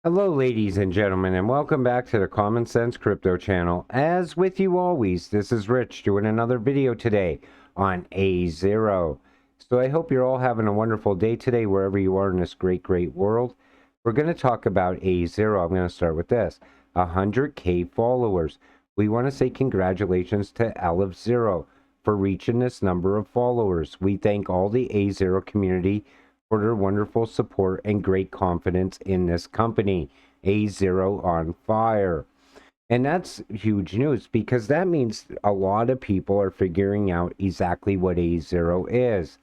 Hello, ladies and gentlemen, and welcome back to the Common Sense Crypto channel. As with you always, this is Rich doing another video today on Azero. So I hope you're all having a wonderful day today, wherever you are in this great world. We're going to talk about Azero. I'm going to start with this. 100K followers. We want to say congratulations to Aleph for reaching this number of followers. We thank all the Azero community for their wonderful support and great confidence in this company. Azero on fire. And that's huge news because that means a lot of people are figuring out exactly what Azero is.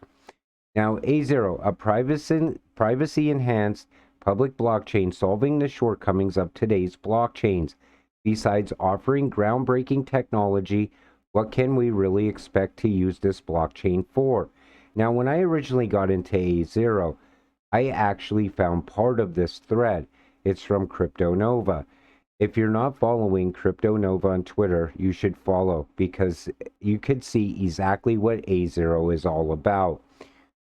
Now, Azero, a privacy enhanced public blockchain solving the shortcomings of today's blockchains. Besides offering groundbreaking technology, what can we really expect to use this blockchain for? Now, when I originally got into Azero, I actually found part of this thread. It's from Crypto Nova. If you're not following Crypto Nova on Twitter, you should follow because you could see exactly what Azero is all about.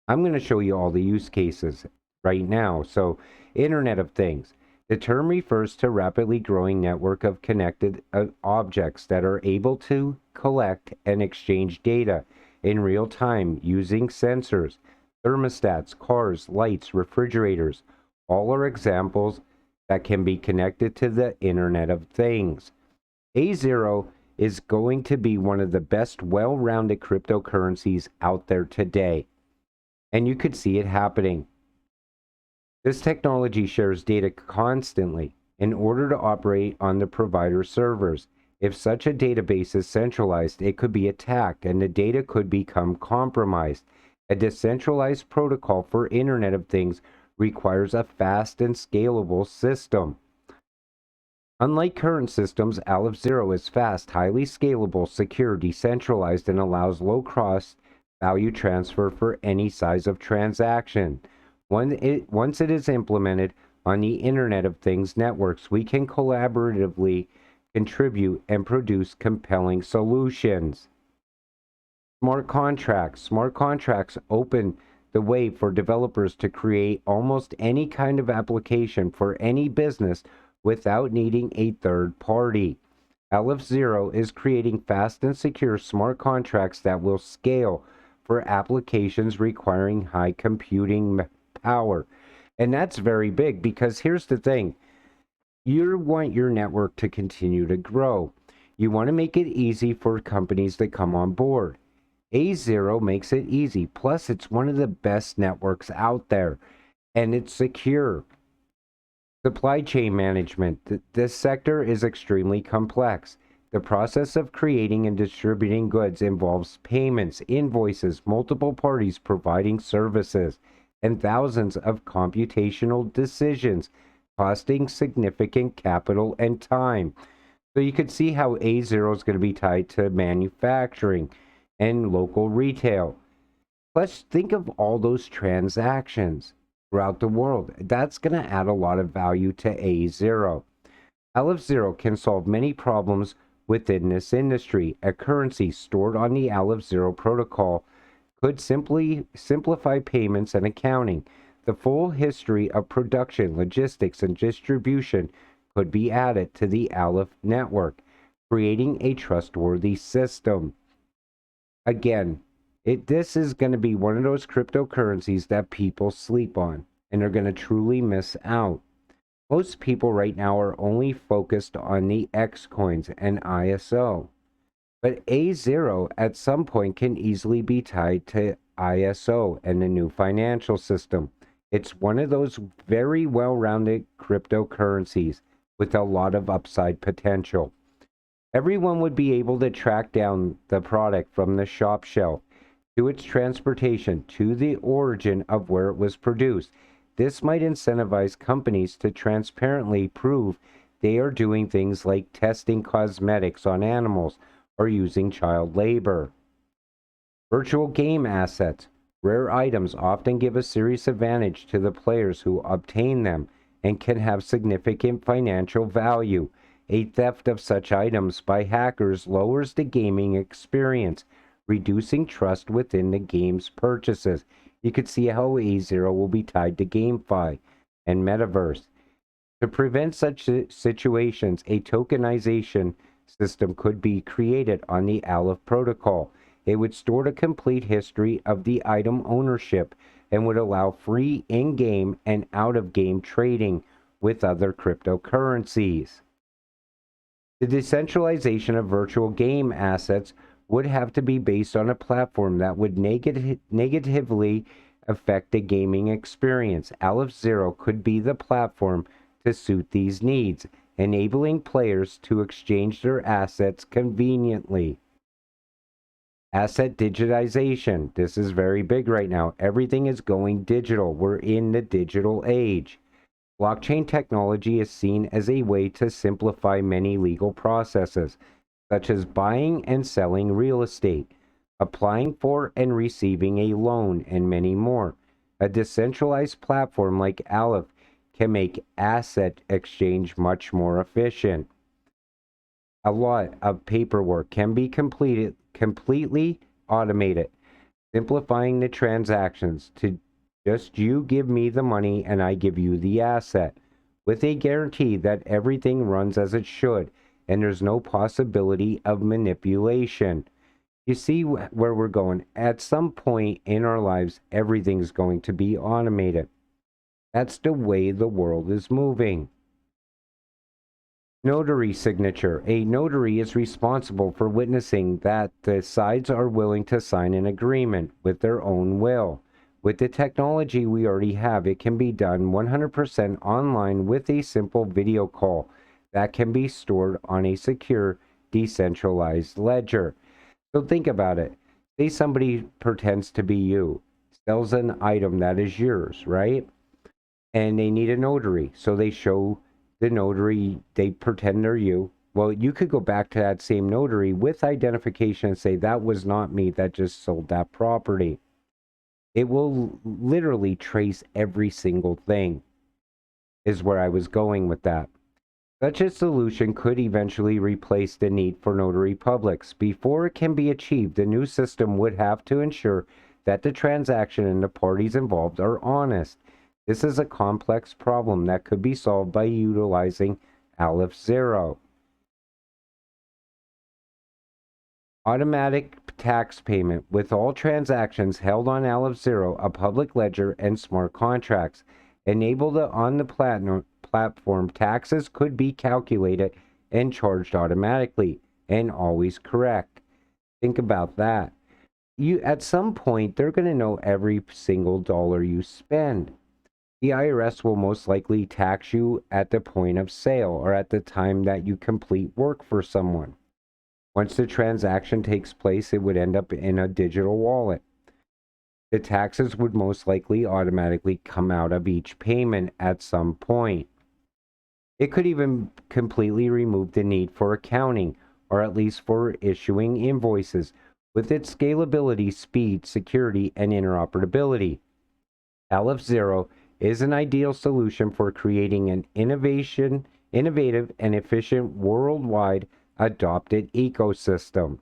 I'm going to show you all the use cases right now. So, Internet of Things. The term refers to rapidly growing network of connected objects that are able to collect and exchange data in real time using sensors, thermostats, cars, lights, refrigerators. All are examples that can be connected to the Internet of Things. A0 is going to be one of the best well-rounded cryptocurrencies out there today. And you could see it happening. This technology shares data constantly in order to operate on the provider servers. If such a database is centralized, it could be attacked and the data could become compromised. A decentralized protocol for Internet of Things requires a fast and scalable system. Unlike current systems, Aleph Zero is fast, highly scalable, secure, decentralized, and allows low-cost value transfer for any size of transaction. Once it is implemented on the Internet of Things networks, we can collaboratively contribute and produce compelling solutions. Smart contracts. Smart contracts open the way for developers to create almost any kind of application for any business without needing a third party. Aleph Zero is creating fast and secure smart contracts that will scale for applications requiring high computing power. And that's very big because here's the thing. You want your network to continue to grow. You want to make it easy for companies to come on board. A0 makes it easy. Plus, it's one of the best networks out there, and it's secure. Supply chain management. This sector is extremely complex. The process of creating and distributing goods involves payments, invoices, multiple parties providing services, and thousands of computational decisions costing significant capital and time. So you could see how A0 is going to be tied to manufacturing and local retail. Let's think of all those transactions throughout the world. That's going to add a lot of value to A0. Aleph Zero can solve many problems within this industry. A currency stored on the Aleph Zero protocol could simply simplify payments and accounting. The full history of production, logistics, and distribution could be added to the Aleph network, creating a trustworthy system. Again, this is going to be one of those cryptocurrencies that people sleep on and are going to truly miss out. Most people right now are only focused on the X coins and ISO. But A0 at some point can easily be tied to ISO and the new financial system. It's one of those very well-rounded cryptocurrencies with a lot of upside potential. Everyone would be able to track down the product from the shop shelf to its transportation to the origin of where it was produced. This might incentivize companies to transparently prove they are doing things like testing cosmetics on animals or using child labor. Virtual game assets. Rare items often give a serious advantage to the players who obtain them and can have significant financial value. A theft of such items by hackers lowers the gaming experience, reducing trust within the game's purchases. You could see how A0 will be tied to GameFi and Metaverse. To prevent such situations, a tokenization system could be created on the Aleph protocol. It would store the complete history of the item ownership and would allow free in-game and out-of-game trading with other cryptocurrencies. The decentralization of virtual game assets would have to be based on a platform that would negatively affect the gaming experience. Aleph Zero could be the platform to suit these needs, enabling players to exchange their assets conveniently. Asset digitization. This is very big right now. Everything is going digital. We're in the digital age. Blockchain technology is seen as a way to simplify many legal processes, such as buying and selling real estate, applying for and receiving a loan, and many more. A decentralized platform like Aleph can make asset exchange much more efficient. A lot of paperwork can be completely automated, simplifying the transactions to just you give me the money and I give you the asset, with a guarantee that everything runs as it should and there's no possibility of manipulation. You see where we're going. At some point in our lives, everything's going to be automated. That's the way the world is moving. Notary signature. A notary is responsible for witnessing that the sides are willing to sign an agreement with their own will. With the technology we already have, it can be done 100% online with a simple video call that can be stored on a secure, decentralized ledger. So think about it. Say somebody pretends to be you, sells an item that is yours, right? And they need a notary. So they show the notary, they pretend they're you. Well, you could go back to that same notary with identification and say, that was not me that just sold that property. It will literally trace every single thing, is where I was going with that. Such a solution could eventually replace the need for notary publics. Before it can be achieved, the new system would have to ensure that the transaction and the parties involved are honest. This is a complex problem that could be solved by utilizing Aleph Zero. Automatic tax payment with all transactions held on Aleph Zero, a public ledger, and smart contracts. Enabled on the platform, taxes could be calculated and charged automatically and always correct. Think about that. At some point, they're going to know every single dollar you spend. The IRS will most likely tax you at the point of sale or at the time that you complete work for someone. Once the transaction takes place, it would end up in a digital wallet. The taxes would most likely automatically come out of each payment at some point. It could even completely remove the need for accounting, or at least for issuing invoices, with its scalability, speed, security, and interoperability. Aleph Zero is an ideal solution for creating an innovative and efficient worldwide adopted ecosystem.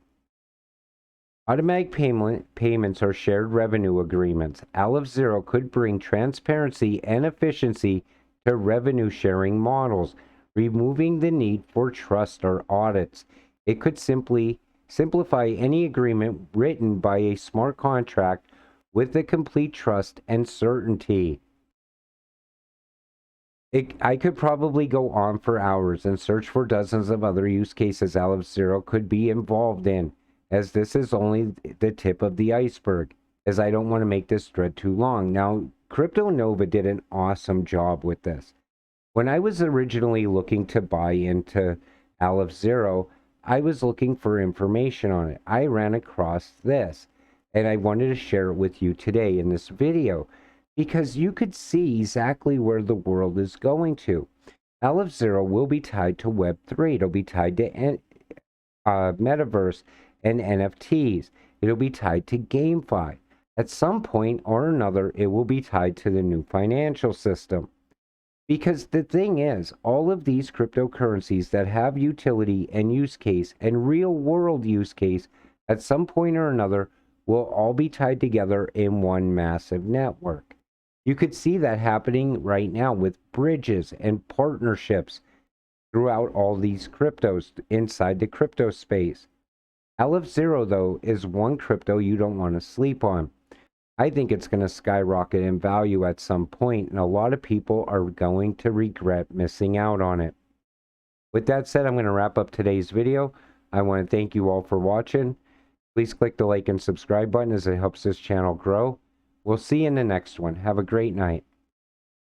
Automatic payments are shared revenue agreements. Aleph Zero could bring transparency and efficiency to revenue sharing models, removing the need for trust or audits. It could simply simplify any agreement written by a smart contract with the complete trust and certainty. I could probably go on for hours and search for dozens of other use cases Aleph Zero could be involved in, as this is only the tip of the iceberg, as I don't want to make this thread too long. Now, Crypto Nova did an awesome job with this. When I was originally looking to buy into Aleph Zero, I was looking for information on it. I ran across this, and I wanted to share it with you today in this video, because you could see exactly where the world is going to. Aleph Zero will be tied to Web3. It'll be tied to Metaverse and NFTs. It'll be tied to GameFi. At some point or another, it will be tied to the new financial system. Because the thing is, all of these cryptocurrencies that have utility and use case and real world use case at some point or another will all be tied together in one massive network. You could see that happening right now with bridges and partnerships throughout all these cryptos inside the crypto space. Aleph Zero, though, is one crypto you don't want to sleep on. I think it's going to skyrocket in value at some point, and a lot of people are going to regret missing out on it. With that said, I'm going to wrap up today's video. I want to thank you all for watching. Please click the like and subscribe button as it helps this channel grow. We'll see you in the next one. Have a great night.